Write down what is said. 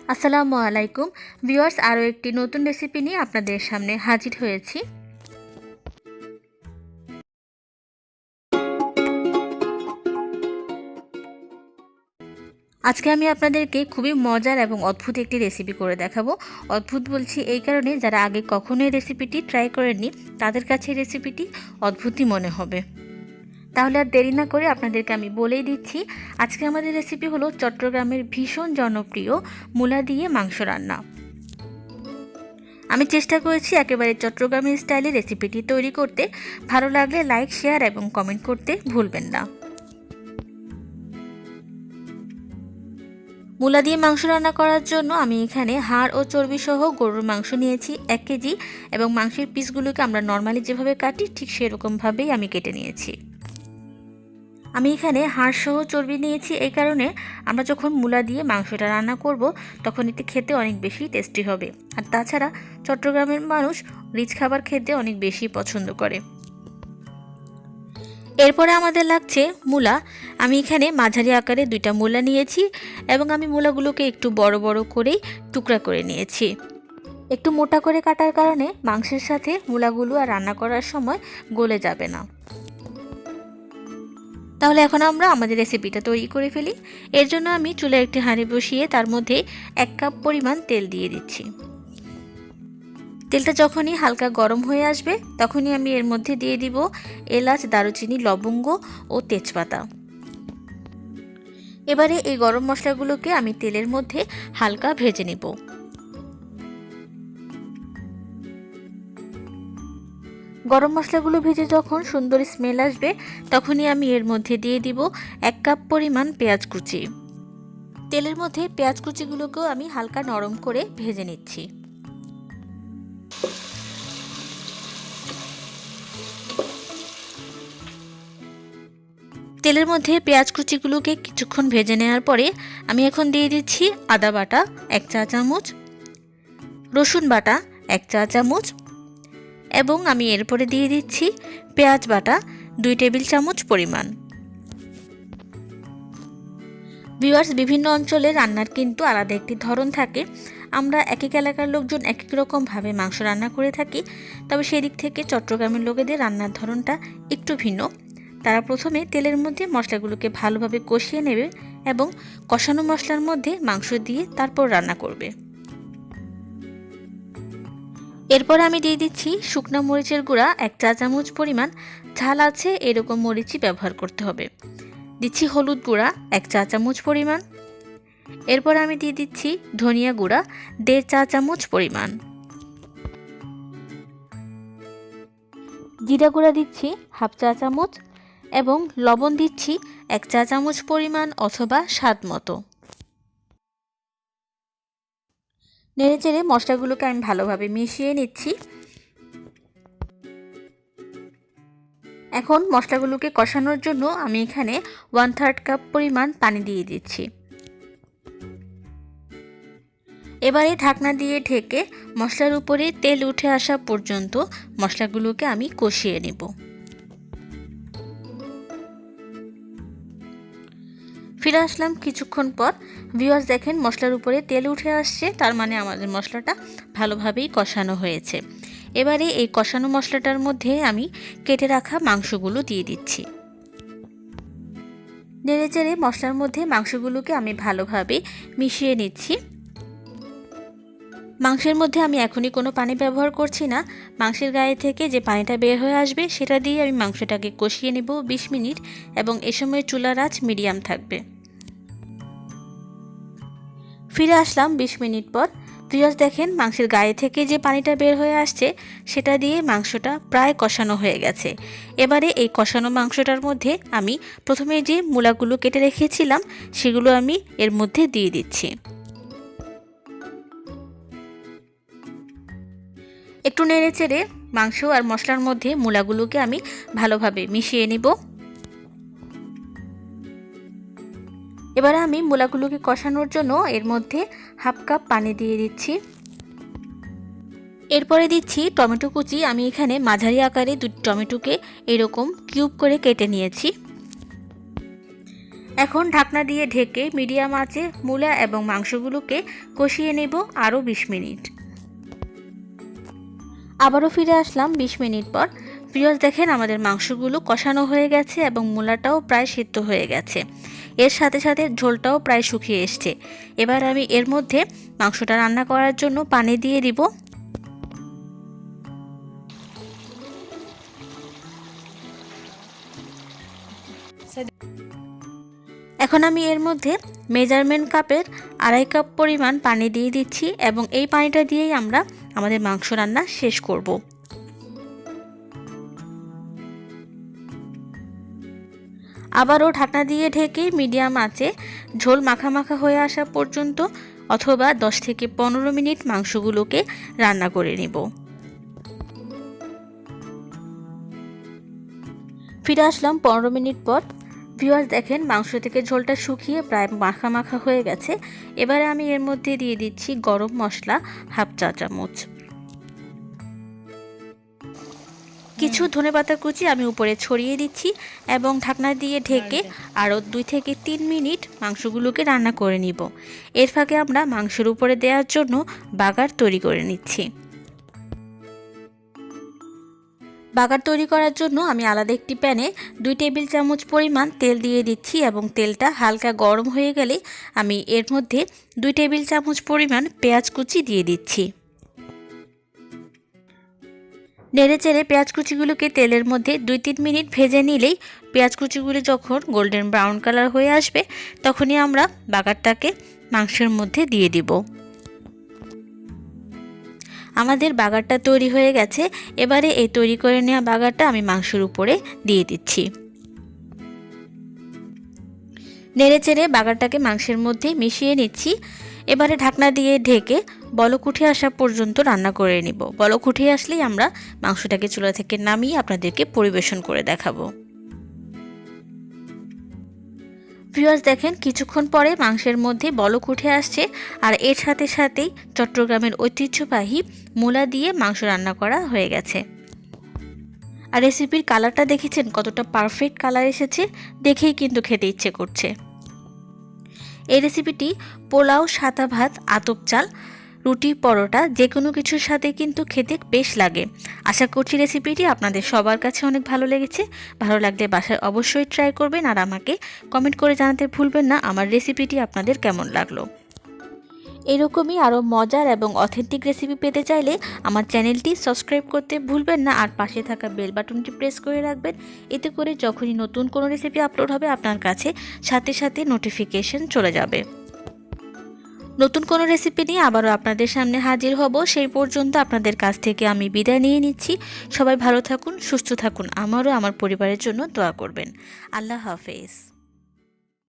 আসসালামু আলাইকুম ভিউয়ার্স, আরও একটি নতুন রেসিপি নিয়ে আপনাদের সামনে হাজির হয়েছি। আজকে আমি আপনাদেরকে খুবই মজার এবং অদ্ভুত একটি রেসিপি করে দেখাবো। অদ্ভুত বলছি এই কারণে, যারা আগে কখনো এই রেসিপিটি ট্রাই করেননি তাদের কাছে এই রেসিপিটি অদ্ভুতই মনে হবে। তাহলে আর দেরি না করে আপনাদেরকে আমি বলেই দিচ্ছি, আজকে আমাদের রেসিপি হলো চট্টগ্রামের ভীষণ জনপ্রিয় মূলা দিয়ে মাংস রান্না। আমি চেষ্টা করেছি একেবারে চট্টগ্রামের স্টাইলে রেসিপিটি তৈরি করতে। ভালো লাগলে লাইক, শেয়ার এবং কমেন্ট করতে ভুলবেন না। মূলা দিয়ে মাংস রান্না করার জন্য আমি এখানে হাড় ও চর্বি সহ গরুর মাংস নিয়েছি 1 কেজি, এবং মাংসের পিসগুলোকে আমরা নর্মালি যেভাবে কাটি ঠিক সেরকমভাবেই আমি কেটে নিয়েছি। আমি এখানে হাড় সহ চর্বি নিয়েছি এই কারণে, আমরা যখন মূলা দিয়ে মাংসটা রান্না করব তখন এটি খেতে অনেক বেশি টেস্টি হবে। আর তাছাড়া চট্টগ্রামের মানুষ রিচ খাবার খেতে অনেক বেশি পছন্দ করে। এরপরে আমাদের লাগছে মূলা। আমি এখানে মাঝারি আকারে 2টা মূলা নিয়েছি, এবং আমি মূলাগুলোকে একটু বড় বড় করেই টুকরা করে নিয়েছি। একটু মোটা করে কাটার কারণে মাংসের সাথে মূলাগুলো আর রান্না করার সময় গলে যাবে না। তাহলে এখন আমরা আমাদের রেসিপিটা তৈরি করে ফেলি। এর জন্য আমি চুলায় একটি হাঁড়ি বসিয়ে তার মধ্যে 1 কাপ পরিমাণ তেল দিয়ে দিচ্ছি। তেলটা যখনই হালকা গরম হয়ে আসবে তখনই আমি এর মধ্যে দিয়ে দিব এলাচ, দারুচিনি, লবঙ্গ ও তেজপাতা। এবারে এই গরম মশলাগুলোকে আমি তেলের মধ্যে হালকা ভেজে নেব। গরম মশলাগুলো ভেজে যখন সুন্দর স্মেল আসবে তখনই আমি এর মধ্যে দিয়ে দিব 1 কাপ পরিমাণ পেঁয়াজ কুচি। তেলের মধ্যে পেঁয়াজ কুচিগুলোকেও আমি হালকা নরম করে ভেজে নিচ্ছি। তেলের মধ্যে পেঁয়াজ কুচিগুলোকে কিছুক্ষণ ভেজে নেওয়ার পরে আমি এখন দিয়ে দিচ্ছি আদা বাটা 1 চা চামচ, রসুন বাটা 1 চা চামচ, এবং আমি এরপরে দিয়ে দিচ্ছি পেঁয়াজ বাটা 2 টেবিল চামচ পরিমাণ। ভিউয়ার্স, বিভিন্ন অঞ্চলে রান্নার কিন্তু আলাদা একটি ধরন থাকে। আমরা এক এক এলাকার লোকজন এক এক রকমভাবে মাংস রান্না করে থাকি, তবে সেই দিক থেকে চট্টগ্রামের লোকেদের রান্নার ধরনটা একটু ভিন্ন। তারা প্রথমে তেলের মধ্যে মশলাগুলোকে ভালোভাবে কষিয়ে নেবে এবং কষানো মশলার মধ্যে মাংস দিয়ে তারপর রান্না করবে। এরপর আমি দিয়ে দিচ্ছি শুকনো মরিচের গুঁড়া 1 চা চামচ পরিমাণ। ঝাল আছে এরকম মরিচই ব্যবহার করতে হবে। দিচ্ছি হলুদ গুঁড়া 1 চা চামচ পরিমাণ। এরপর আমি দিয়ে দিচ্ছি ধনিয়া গুঁড়া 1.5 চা চামচ পরিমাণ। জিরা গুঁড়া দিচ্ছি 1/2 চা চামচ, এবং লবণ দিচ্ছি 1 চা চামচ পরিমাণ অথবা স্বাদ মতো। নেড়েচেড়ে মশলাগুলোকে আমি ভালোভাবে মিশিয়ে নিচ্ছি। এখন মশলাগুলোকে কষানোর জন্য আমি এখানে 1/3 কাপ পরিমাণ পানি দিয়ে দিচ্ছি। এবারে ঢাকনা দিয়ে ঢেকে মশলার উপরে তেল উঠে আসা পর্যন্ত মশলাগুলোকে আমি কষিয়ে নেব। ফিরে আসলাম কিছুক্ষণ পর। ভিউয়ার্স, দেখেন মশলার উপরে তেল উঠে আসছে, তার মানে আমাদের মশলাটা ভালোভাবেই কষানো হয়েছে। এবারে এই কষানো মশলাটার মধ্যে আমি কেটে রাখা মাংসগুলো দিয়ে দিচ্ছি। নেড়েচেড়ে মশলার মধ্যে মাংসগুলোকে আমি ভালোভাবে মিশিয়ে নিচ্ছি। মাংসের মধ্যে আমি এখনই কোনো পানি ব্যবহার করছি না। মাংসের গায়ে থেকে যে পানিটা বের হয়ে আসবে সেটা দিয়ে আমি মাংসটাকে কষিয়ে নেব 20 মিনিট, এবং এ সময় চুলার আঁচ মিডিয়াম থাকবে। ফিরে আসলাম 20 মিনিট পর। ভিউয়ার্স, দেখেন মাংসের গায়ে থেকে যে পানিটা বের হয়ে আসছে সেটা দিয়ে মাংসটা প্রায় কষানো হয়ে গেছে। এবারে এই কষানো মাংসটার মধ্যে আমি প্রথমে যে মূলাগুলো কেটে রেখেছিলাম সেগুলো আমি এর মধ্যে দিয়ে দিচ্ছি। একটু নেড়েচেড়ে মাংস আর মশলার মধ্যে মূলাগুলোকে আমি ভালোভাবে মিশিয়ে নিব। এবারে আমি মূলাগুলোকে কষানোর জন্য এর মধ্যে 1/2 কাপ পানি দিয়ে দিচ্ছি। এরপরে দিচ্ছি টমেটো কুচি। আমি এখানে মাঝারি আকারে 2 টমেটোকে এরকম কিউব করে কেটে নিয়েছি। এখন ঢাকনা দিয়ে ঢেকে মিডিয়াম আঁচে মূলা এবং মাংসগুলোকে কষিয়ে নেব আরও 20 মিনিট। আবারও ফিরে আসলাম 20 মিনিট পর। ভিউয়ার্স দেখেন আমাদের মাংসগুলো কষানো হয়ে গেছে এবং মূলাটাও প্রায় সিদ্ধ হয়ে গেছে। এর সাথে সাথে ঝোলটাও প্রায় শুকিয়ে এসছে। এবার আমি এর মধ্যে মাংসটা রান্না করার জন্য পানি দিয়ে দিব। এখন আমি এর মধ্যে মেজারমেন্ট কাপের 2.5 কাপ পরিমাণ পানি দিয়ে দিচ্ছি এবং এই পানিটা দিয়েই আমরা আমাদের মাংস রান্না শেষ করব। আবারও ঢাকনা দিয়ে ঢেকে মিডিয়াম আঁচে ঝোল মাখা মাখা হয়ে আসা পর্যন্ত অথবা 10 থেকে 15 মিনিট মাংসগুলোকে রান্না করে নেব। ফিরে আসলাম 15 মিনিট পর। ভিউয়ার্স দেখেন মাংস থেকে ঝোলটা শুকিয়ে প্রায় মাখা মাখা হয়ে গেছে। এবারে আমি এর মধ্যে দিয়ে দিচ্ছি গরম মশলা 1/2 চা চামচ, কিছু ধনেপাতা কুচি আমি উপরে ছড়িয়ে দিচ্ছি এবং ঢাকনা দিয়ে ঢেকে আরও 2 থেকে 3 মিনিট মাংসগুলোকে রান্না করে নিব। এর ফাঁকে আমরা মাংসের উপরে দেওয়ার জন্য বাগার তৈরি করে নিচ্ছি। বাগার তৈরি করার জন্য আমি আলাদা একটি প্যানে 2 টেবিল চামচ পরিমাণ তেল দিয়ে দিচ্ছি এবং তেলটা হালকা গরম হয়ে গেলে আমি এর মধ্যে 2 টেবিল চামচ পরিমাণ পেঁয়াজ কুচি দিয়ে দিচ্ছি। নেড়েচেড়ে পেঁয়াজ কুচিগুলোকে তেলের মধ্যে 2-3 মিনিট ভেজে নিলেই পেঁয়াজ কুচিগুলো যখন গোল্ডেন ব্রাউন কালার হয়ে আসবে তখনই আমরা বাগারটাকে মাংসের মধ্যে দিয়ে দিব। আমাদের বাগারটা তৈরি হয়ে গেছে। এবারে এই তৈরি করে নেওয়া বাগারটা আমি মাংসের উপরে দিয়ে দিচ্ছি। নেড়েচেড়ে বাগারটাকে মাংসের মধ্যে মিশিয়ে নিচ্ছি। এবারে ঢাকনা দিয়ে ঢেকে বলক উঠে আসা পর্যন্ত রান্না করে নিব। বলক উঠে আসলেই আমরা মাংসটাকে চুলা থেকে নামিয়ে আপনাদেরকে পরিবেশন করে দেখাবো। ভিউয়ার্স দেখেন কিছুক্ষণ পরে মাংসের মধ্যে বলক উঠে আসছে আর এর সাথে সাথেই চট্টগ্রামের ঐতিহ্যবাহী মূলা দিয়ে মাংস রান্না করা হয়ে গেছে। আর রেসিপির কালারটা দেখেছেন কতটা পারফেক্ট কালার এসেছে, দেখেই কিন্তু খেতে ইচ্ছে করছে। এই রেসিপিটি পোলাও, সাদা ভাত, আতপ চাল, রুটি, পরোটা যে কোনো কিছুর সাথে কিন্তু খেতে বেশ লাগে। আশা করছি রেসিপিটি আপনাদের সবার কাছে অনেক ভালো লেগেছে। ভালো লাগলে বাসায় অবশ্যই ট্রাই করবেন আর আমাকে কমেন্ট করে জানাতে ভুলবেন না আমার রেসিপিটি আপনাদের কেমন লাগলো। এরকমই আরও মজার এবং অথেন্টিক রেসিপি পেতে চাইলে আমার চ্যানেলটি সাবস্ক্রাইব করতে ভুলবেন না আর পাশে থাকা বেল বাটনটি প্রেস করে রাখবেন। এতে করে যখনই নতুন কোনো রেসিপি আপলোড হবে আপনার কাছে সাথে সাথে নোটিফিকেশন চলে যাবে। নতুন কোনো রেসিপি নিয়ে আবারও আপনাদের সামনে হাজির হব। সেই পর্যন্ত আপনাদের কাছ থেকে আমি বিদায় নিয়ে নিচ্ছি। সবাই ভালো থাকুন, সুস্থ থাকুন। আমারও আমার পরিবারের জন্য দোয়া করবেন। আল্লাহ হাফেজ।